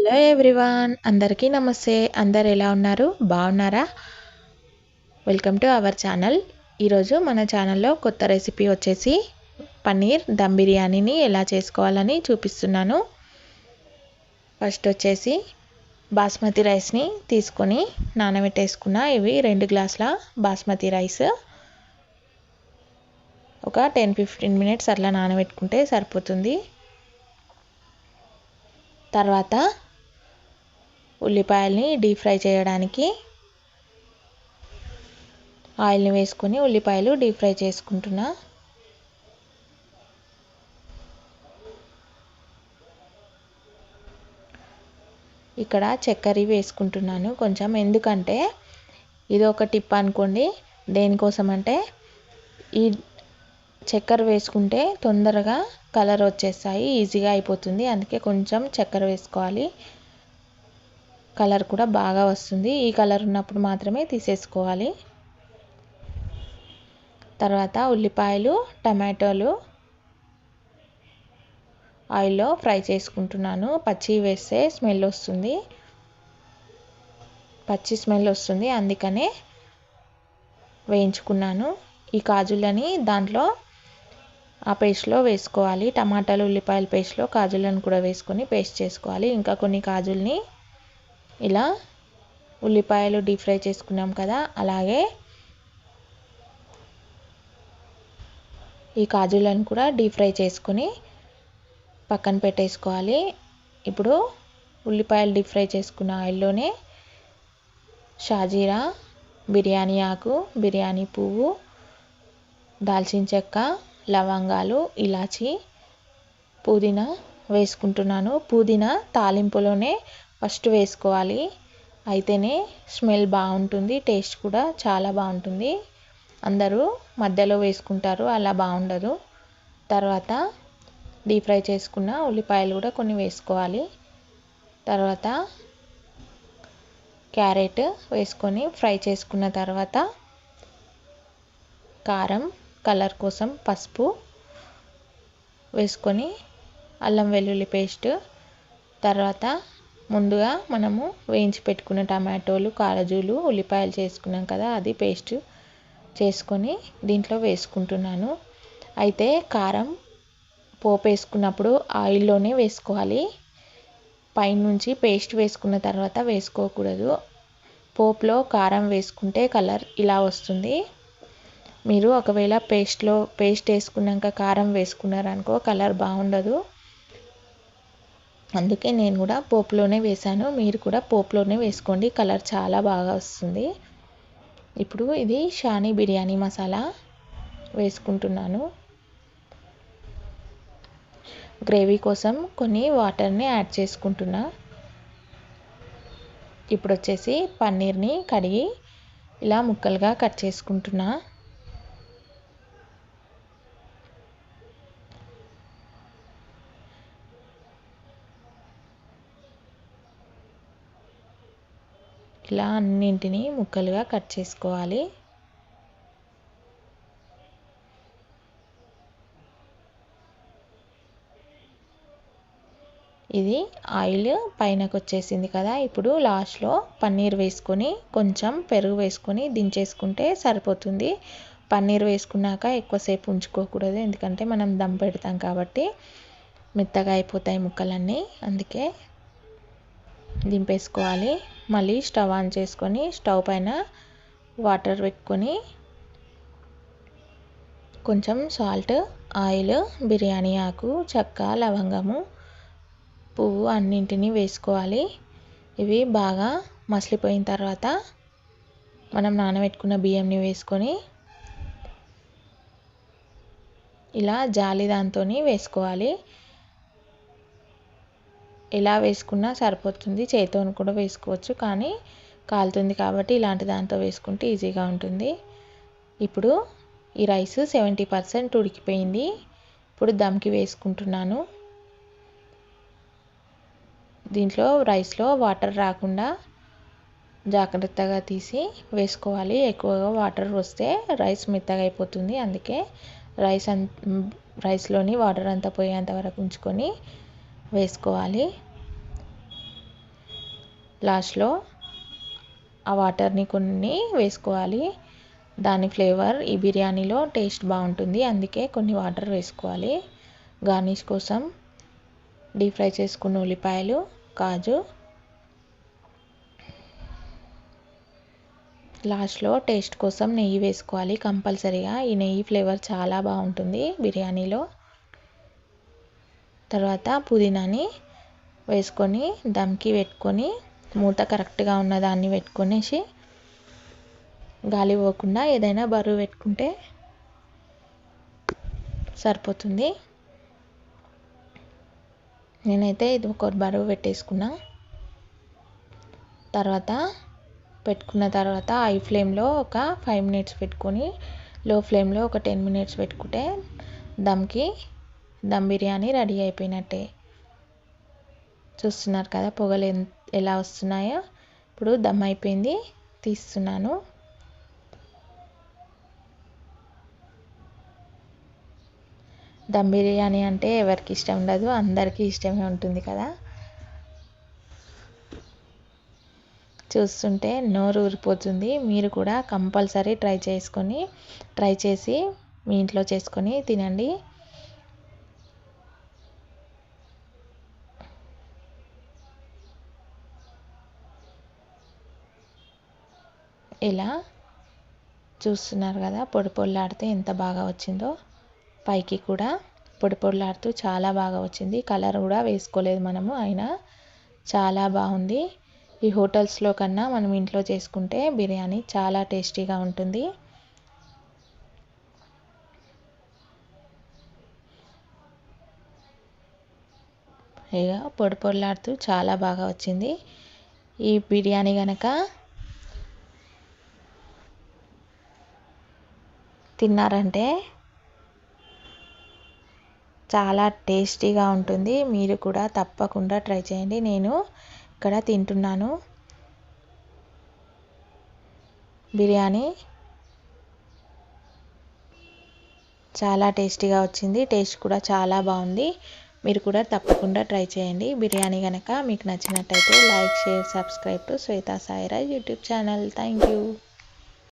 Hello everyone, అందరికీ నమస్తే. అందరు ఎలా ఉన్నారు? బాగున్నారా? Welcome to our channel. ఈరోజు మన ఛానల్లో కొత్త రెసిపీ వచ్చేసి పన్నీర్ దమ్ బిర్యానీని ఎలా చేసుకోవాలని చూపిస్తున్నాను. ఫస్ట్ వచ్చేసి బాస్మతి రైస్ని తీసుకొని నానబెట్టేసుకున్న. ఇవి 2 గ్లాసుల బాస్మతి రైస్. ఒక 10-15 మినిట్స్ అట్లా నానబెట్టుకుంటే సరిపోతుంది. తర్వాత ఉల్లిపాయల్ని డీప్ ఫ్రై చేయడానికి ఆయిల్ని వేసుకొని ఉల్లిపాయలు డీప్ ఫ్రై చేసుకుంటున్నా. ఇక్కడ చక్కెర వేసుకుంటున్నాను కొంచెం, ఎందుకంటే ఇది ఒక టిప్ అనుకోండి. దేనికోసం అంటే ఈ చక్కెర వేసుకుంటే తొందరగా కలర్ వచ్చేస్తాయి, ఈజీగా అయిపోతుంది. అందుకే కొంచెం చక్కెర వేసుకోవాలి. కలర్ కూడా బాగా వస్తుంది. ఈ కలర్ ఉన్నప్పుడు మాత్రమే తీసేసుకోవాలి. తర్వాత ఉల్లిపాయలు, టమాటోలు ఆయిల్లో ఫ్రై చేసుకుంటున్నాను. పచ్చి వేస్తే స్మెల్ వస్తుంది, పచ్చి స్మెల్ వస్తుంది, అందుకనే వేయించుకున్నాను. ఈ కాజులని దాంట్లో ఆ పేస్ట్లో వేసుకోవాలి. టమాటాలు ఉల్లిపాయల పేస్ట్లో కాజులను కూడా వేసుకొని పేస్ట్ చేసుకోవాలి. ఇంకా కొన్ని కాజుల్ని ఇలా ఉల్లిపాయలు డీప్ ఫ్రై చేసుకున్నాం కదా, అలాగే ఈ కాజులను కూడా డీప్ ఫ్రై చేసుకొని పక్కన పెట్టేసుకోవాలి. ఇప్పుడు ఉల్లిపాయలు డీప్ ఫ్రై చేసుకున్న ఆయిల్లోనే షాజీరా, బిర్యానీ ఆకు, బిర్యానీ పువ్వు, దాల్చిన చెక్క, లవంగాలు, ఇలాచి, పుదీనా వేసుకుంటున్నాను. పుదీనా తాలింపులోనే ఫస్ట్ వేసుకోవాలి, అయితేనే స్మెల్ బాగుంటుంది, టేస్ట్ కూడా చాలా బాగుంటుంది. అందరూ మధ్యలో వేసుకుంటారు, అలా బాగుండదు. తర్వాత డీప్ ఫ్రై చేసుకున్న ఉల్లిపాయలు కూడా కొన్ని వేసుకోవాలి. తర్వాత క్యారెట్ వేసుకొని ఫ్రై చేసుకున్న తర్వాత కారం, కలర్ కోసం పసుపు వేసుకొని అల్లం వెల్లుల్లి పేస్ట్, తర్వాత ముందుగా మనము వేయించి పెట్టుకున్న టమాటోలు, కారజూలు, ఉల్లిపాయలు చేసుకున్నాం కదా, అది పేస్ట్ చేసుకొని దీంట్లో వేసుకుంటున్నాను. అయితే కారం పోపు వేసుకున్నప్పుడు ఆయిల్లోనే వేసుకోవాలి. పైనుంచి పేస్ట్ వేసుకున్న తర్వాత వేసుకోకూడదు. పోపులో కారం వేసుకుంటే కలర్ ఇలా వస్తుంది. మీరు ఒకవేళ పేస్ట్ వేసుకున్నాక కారం వేసుకున్నారనుకో కలర్ బాగుండదు. అందుకే నేను కూడా పోపులోనే వేసాను. మీరు కూడా పోపులోనే వేసుకోండి, కలర్ చాలా బాగా వస్తుంది. ఇప్పుడు ఇది షానీ బిర్యానీ మసాలా వేసుకుంటున్నాను. గ్రేవీ కోసం కొన్ని వాటర్ని యాడ్ చేసుకుంటున్నా. ఇప్పుడు వచ్చేసి పన్నీర్ని కడిగి ఇలా ముక్కలుగా కట్ చేసుకుంటున్నా. ఇలా అన్నింటినీ ముక్కలుగా కట్ చేసుకోవాలి. ఇది ఆయిల్ పైనకు వచ్చేసింది కదా, ఇప్పుడు లాస్ట్లో పన్నీర్ వేసుకొని కొంచెం పెరుగు వేసుకొని దించేసుకుంటే సరిపోతుంది. పన్నీర్ వేసుకున్నాక ఎక్కువసేపు ఉంచుకోకూడదు, ఎందుకంటే మనం దమ్ పెడతాం కాబట్టి మెత్తగా అయిపోతాయి ముక్కలన్నీ, అందుకే దింపేసుకోవాలి. మళ్ళీ స్టవ్ ఆన్ చేసుకొని స్టవ్ పైన వాటర్ పెట్టుకొని కొంచెం సాల్ట్, ఆయిల్, బిర్యానీ ఆకు, చెక్క, లవంగము, పువ్వు అన్నింటినీ వేసుకోవాలి. ఇవి బాగా మసిలిపోయిన తర్వాత మనం నానబెట్టుకున్న బియ్యంని వేసుకొని ఇలా జాలి దాంతో వేసుకోవాలి. ఎలా వేసుకున్నా సరిపోతుంది, చేతితో కూడా వేసుకోవచ్చు, కానీ కాలుతుంది కాబట్టి ఇలాంటి దాంతో వేసుకుంటే ఈజీగా ఉంటుంది. ఇప్పుడు ఈ రైస్ 70% ఉడికిపోయింది. ఇప్పుడు దమ్కి వేసుకుంటున్నాను. దీంట్లో రైస్లో వాటర్ రాకుండా జాగ్రత్తగా తీసి వేసుకోవాలి. ఎక్కువగా వాటర్ వస్తే రైస్ మెత్తగా అయిపోతుంది, అందుకే రైస్లోని వాటర్ అంతా పోయేంత వరకు ఉంచుకొని వేసుకోవాలి. లాస్ట్లో ఆ వాటర్ని కొన్ని వేసుకోవాలి. దాని ఫ్లేవర్ ఈ బిర్యానీలో టేస్ట్ బాగుంటుంది, అందుకే కొన్ని వాటర్ వేసుకోవాలి. గార్నిష్ కోసం డీప్ ఫ్రై చేసుకున్న ఉల్లిపాయలు, కాజు, లాస్ట్లో టేస్ట్ కోసం నెయ్యి వేసుకోవాలి కంపల్సరీగా. ఈ నెయ్యి ఫ్లేవర్ చాలా బాగుంటుంది బిర్యానీలో. తర్వాత పుదీనాని వేసుకొని దమ్కి పెట్టుకొని మూత కరెక్ట్గా ఉన్నదాన్ని పెట్టుకొనేసి గాలి పోకుండా ఏదైనా బరువు పెట్టుకుంటే సరిపోతుంది. నేనైతే ఇది ఒక బరువు పెట్టేసుకున్నా. తర్వాత పెట్టుకున్న తర్వాత హై ఫ్లేమ్లో ఒక 5 మినిట్స్ పెట్టుకొని లో ఫ్లేమ్లో ఒక 10 మినిట్స్ పెట్టుకుంటే దమ్ బిర్యానీ రెడీ అయిపోయినట్టే. చూస్తున్నారు కదా పొగలు ఎలా వస్తున్నాయో. ఇప్పుడు దమ్ అయిపోయింది, తీస్తున్నాను. దమ్ బిర్యానీ అంటే ఎవరికి ఇష్టం ఉండదు, అందరికీ ఇష్టమే ఉంటుంది కదా. చూస్తుంటే నోరు ఊరిపోతుంది. మీరు కూడా కంపల్సరీ ట్రై చేసి మీ ఇంట్లో చేసుకొని తినండి. ఇలా చూస్తున్నారు కదా పొడి పొడిలాడితే ఎంత బాగా వచ్చిందో. పైకి కూడా పొడి పొడిలాడుతూ చాలా బాగా వచ్చింది. కలర్ కూడా వేసుకోలేదు మనము, అయినా చాలా బాగుంది. ఈ హోటల్స్లో కన్నా మనం ఇంట్లో చేసుకుంటే బిర్యానీ చాలా టేస్టీగా ఉంటుంది. ఇక పొడి పొడిలాడుతూ చాలా బాగా వచ్చింది. ఈ బిర్యానీ కనుక తిన్నారంటే చాలా టేస్టీగా ఉంటుంది. మీరు కూడా తప్పకుండా ట్రై చేయండి. నేను ఇక్కడ తింటున్నాను. బిర్యానీ చాలా టేస్టీగా వచ్చింది. టేస్ట్ కూడా చాలా బాగుంది. మీరు కూడా తప్పకుండా ట్రై చేయండి. బిర్యానీ కనుక మీకు నచ్చినట్టయితే like, share, subscribe to Shweta Sairaj YouTube channel. Thank you.